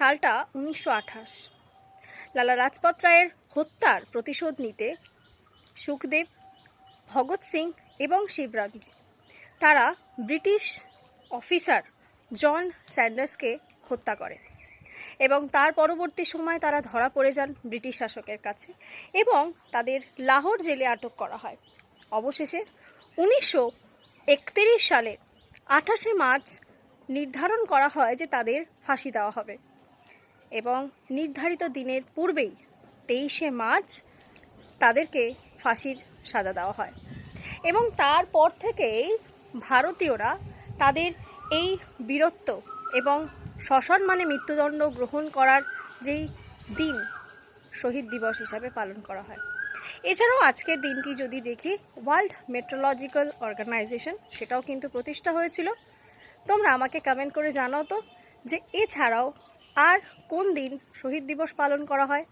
সালটা 1928। লালা লাজপত রায়ের হত্যার প্রতিশোধ নিতে সুখদেব, ভগৎ সিং এবং শিবরামজি তারা ব্রিটিশ অফিসার জন স্যান্ডার্সকে হত্যা করে এবং তার পরবর্তী সময় তারা ধরা পড়ে যান ব্রিটিশ শাসকের কাছে এবং তাদের লাহোর জেলে আটক করা হয়। অবশেষে 1931 সালে 28শে মার্চ নির্ধারণ করা হয় যে তাদের ফাঁসি দেওয়া হবে এবং নির্ধারিত দিনের পূর্বেই 23শে মার্চ তাদেরকে ফাঁসির সাজা দেওয়া হয় এবং তারপর থেকেই ভারতীয়রা তাদের এই বীরত্ব এবং সসম্মানে মৃত্যুদণ্ড গ্রহণ করার যেই দিন শহীদ দিবস হিসাবে পালন করা হয়। এছাড়াও আজকের দিনটি যদি দেখি, ওয়ার্ল্ড মেট্রোলজিক্যাল অর্গানাইজেশন সেটাও কিন্তু প্রতিষ্ঠা হয়েছিল। তোমরা আমাকে কমেন্ট করে জানাও তো যে এছাড়াও আর কোন দিন শহীদ দিবস পালন করা হয়।